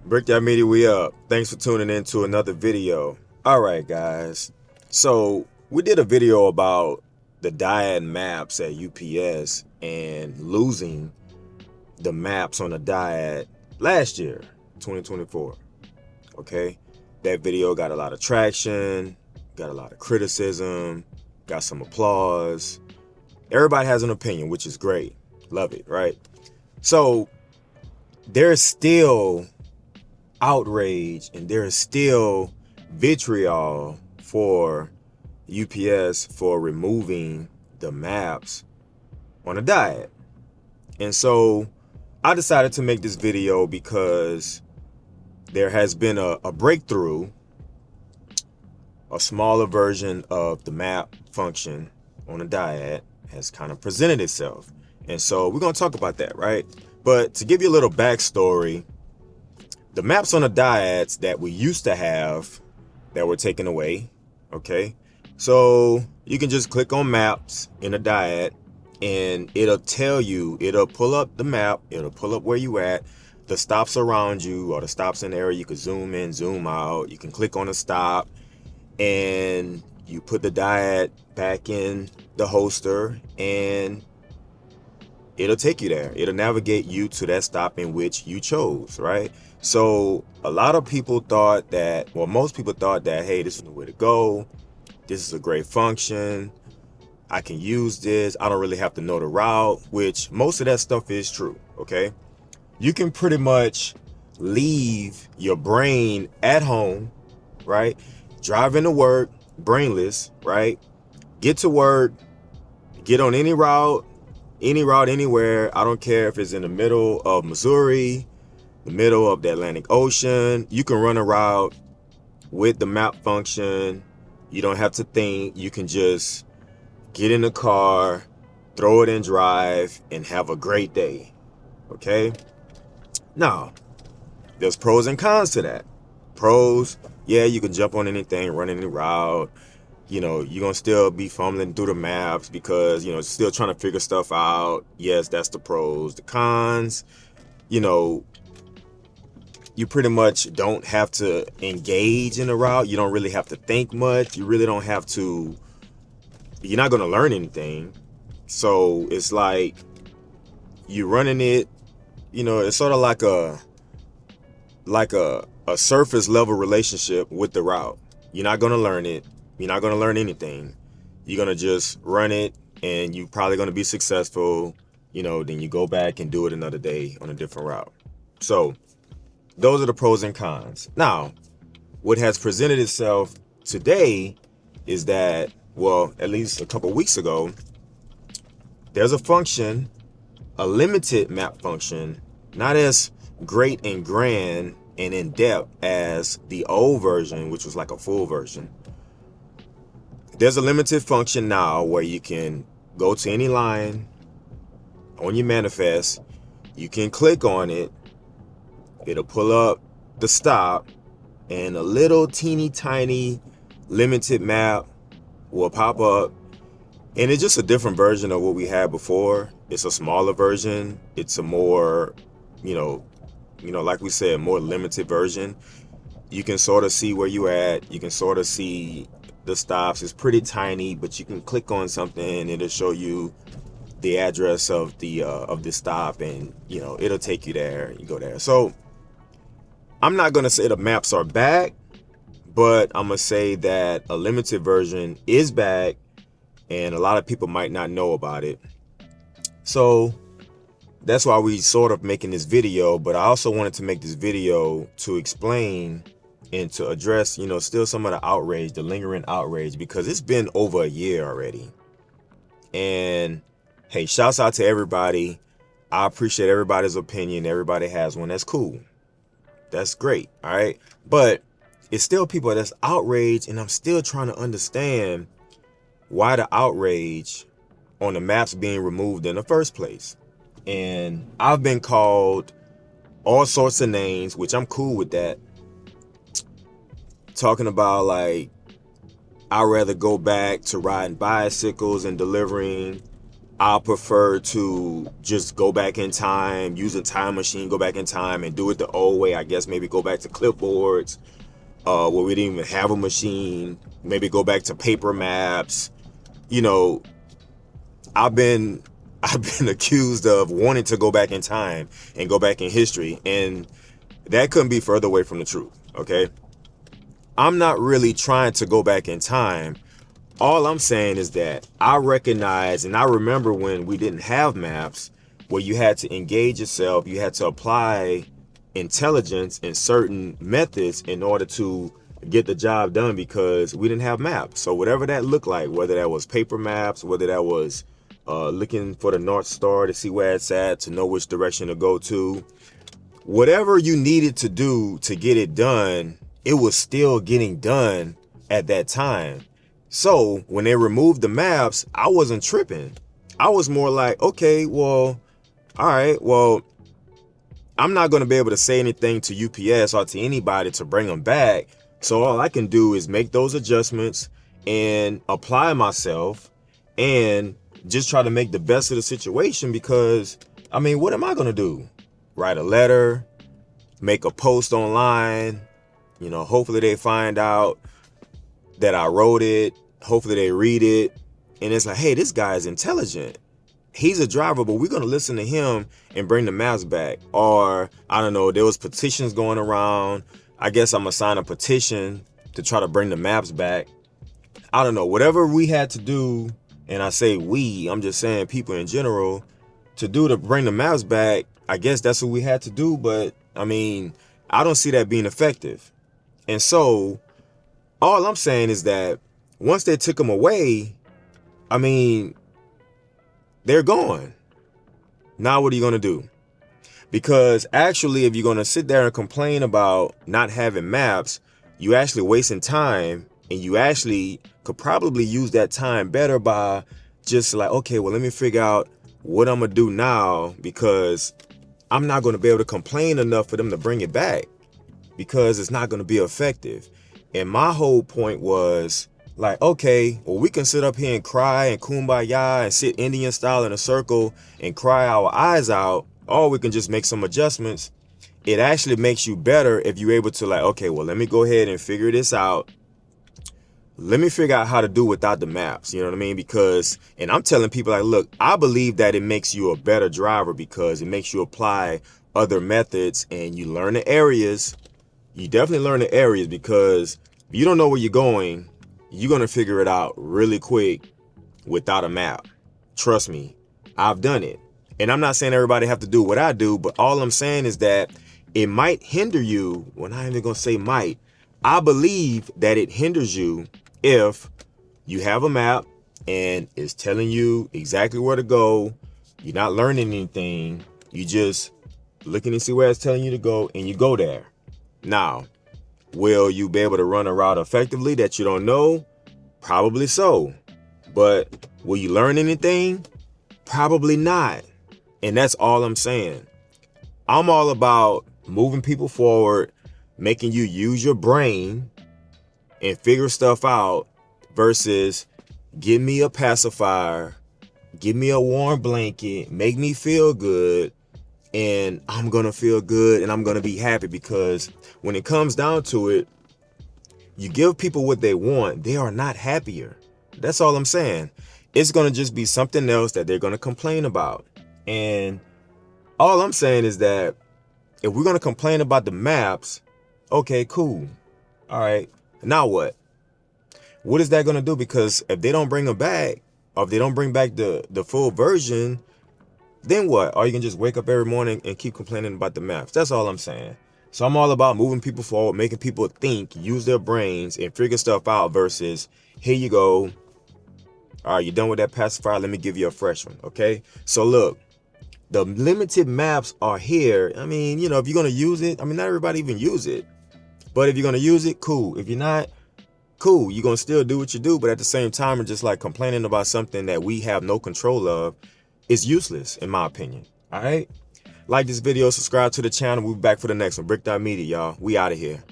Brickyard Media, we up. Thanks for tuning in to another video. Alright guys, so we did a video about the DIAD maps at UPS and losing the maps on the DIAD last year, 2024. Okay, that video got a lot of traction, got a lot of criticism, got some applause. Everybody has an opinion, which is great. Love it, right? So there's still outrage and there is still vitriol for UPS for removing the maps on a DIAD. And so I decided to make this video because there has been a breakthrough, a smaller version of the map function on a DIAD has kind of presented itself. And so we're going to talk about that, right? But to give you a little backstory, the maps on the diads that we used to have that were taken away, okay? So you can just click on maps in a diad and it'll tell you, it'll pull up the map, it'll pull up where you at, the stops around you or the stops in the area. You can zoom in, zoom out, you can click on a stop and you put the diad back in the holster and it'll take you there. It'll navigate you to that stop in which you chose, right? So a lot of people thought that, well, most people thought that, hey, this is the way to go. This is a great function. I can use this. I don't really have to know the route, which most of that stuff is true, okay? You can pretty much leave your brain at home, right? Drive into work, brainless, right? Get to work, get on any route, anywhere. I don't care if it's in the middle of Missouri, the middle of the Atlantic Ocean. You can run a route with the map function. You don't have to think. You can just get in the car, throw it in drive, and have a great day. Okay? Now, there's pros and cons to that. Pros, yeah, you can jump on anything, run any route. You know, you're going to still be fumbling through the maps because, you know, still trying to figure stuff out. Yes, that's the pros. The cons, you know, you pretty much don't have to engage in a route. You don't really have to think much. You really don't have to, you're not going to learn anything. So it's like you running it, you know, it's sort of like a surface level relationship with the route. You're not going to learn it. You're not going to learn anything. You're going to just run it and you're probably going to be successful. You know, then you go back and do it another day on a different route. So those are the pros and cons. Now, what has presented itself today is that, well, at least a couple weeks ago, there's a function, a limited map function, not as great and grand and in depth as the old version, which was like a full version. There's a limited function now where you can go to any line on your manifest. You can click on it. It'll pull up the stop and a little teeny tiny limited map will pop up. And it's just a different version of what we had before. It's a smaller version. It's a more, you know, like we said, more limited version. You can sort of see where you at. You can sort of see the stops. It's pretty tiny, but you can click on something and it'll show you the address of the stop, and you know, it'll take you there. You go there. So I'm not gonna say the maps are back, but I'm gonna say that a limited version is back, and a lot of people might not know about it. So that's why we sort of making this video. But I also wanted to make this video to explain and to address, you know, still some of the outrage, the lingering outrage, because it's been over a year already. And hey, shouts out to everybody. I appreciate everybody's opinion. Everybody has one. That's cool. That's great. All right. But it's still people that's outraged, and I'm still trying to understand why the outrage on the maps being removed in the first place. And I've been called all sorts of names, which I'm cool with that. Talking about like, I'd rather go back to riding bicycles and delivering I prefer to just go back in time, use a time machine, go back in time and do it the old way. I guess maybe go back to clipboards, where we didn't even have a machine. Maybe go back to paper maps. You know, I've been accused of wanting to go back in time and go back in history, and that couldn't be further away from the truth. Okay, I'm not really trying to go back in time. All I'm saying is that I recognize and I remember when we didn't have maps, where you had to engage yourself, you had to apply intelligence in certain methods in order to get the job done, because we didn't have maps. So whatever that looked like, whether that was paper maps, whether that was looking for the North Star to see where it's at, to know which direction to go to, whatever you needed to do to get it done, it was still getting done at that time. So when they removed the maps, I wasn't tripping. I was more like, okay, well, all right, well, I'm not going to be able to say anything to UPS or to anybody to bring them back. So all I can do is make those adjustments and apply myself and just try to make the best of the situation, because, I mean, what am I going to do? Write a letter, make a post online, you know, hopefully they find out that I wrote it. Hopefully they read it. And it's like, hey, this guy is intelligent. He's a driver, but we're going to listen to him and bring the maps back. Or, I don't know, there was petitions going around. I guess I'm going to sign a petition to try to bring the maps back. I don't know, whatever we had to do. And I say we, I'm just saying people in general, to bring the maps back. I guess that's what we had to do. But I mean, I don't see that being effective. And so all I'm saying is that once they took them away, I mean, they're gone. Now what are you going to do? Because actually, if you're going to sit there and complain about not having maps, you actually wasting time, and you actually could probably use that time better by just like, okay, well, let me figure out what I'm going to do now, because I'm not going to be able to complain enough for them to bring it back, because it's not going to be effective. And my whole point was like, okay, well, we can sit up here and cry and kumbaya and sit Indian style in a circle and cry our eyes out, or we can just make some adjustments. It actually makes you better if you're able to like, okay, well, let me go ahead and figure this out. Let me figure out how to do without the maps. You know what I mean? Because, and I'm telling people like, look, I believe that it makes you a better driver, because it makes you apply other methods and you learn the areas. You definitely learn the areas, because if you don't know where you're going, you're going to figure it out really quick without a map. Trust me, I've done it. And I'm not saying everybody have to do what I do, but all I'm saying is that it might hinder you. Well, I'm not even going to say might. I believe that it hinders you if you have a map and it's telling you exactly where to go. You're not learning anything. You just looking to see where it's telling you to go, and you go there. Now, will you be able to run a route effectively that you don't know? Probably so. But will you learn anything? Probably not. And that's all I'm saying. I'm all about moving people forward, making you use your brain and figure stuff out, versus give me a pacifier, give me a warm blanket, make me feel good, and I'm going to feel good and I'm going to be happy. Because when it comes down to it, you give people what they want, they are not happier. That's all I'm saying. It's going to just be something else that they're going to complain about. And all I'm saying is that if we're going to complain about the maps, okay, cool. All right. Now what? What is that going to do? Because if they don't bring them back, or if they don't bring back the full version, then what? Or you can just wake up every morning and keep complaining about the maps. That's all I'm saying. So I'm all about moving people forward, making people think, use their brains, and figure stuff out, versus here you go. All right, you done with that pacifier? Let me give you a fresh one. Okay. So look, the limited maps are here. I mean, you know, if you're going to use it, I mean, not everybody even use it. But if you're going to use it, cool. If you're not, cool. You're going to still do what you do. But at the same time, and just like complaining about something that we have no control of is useless, in my opinion. All right. Like this video, subscribe to the channel. We'll be back for the next one. Brick Media, y'all. We out of here.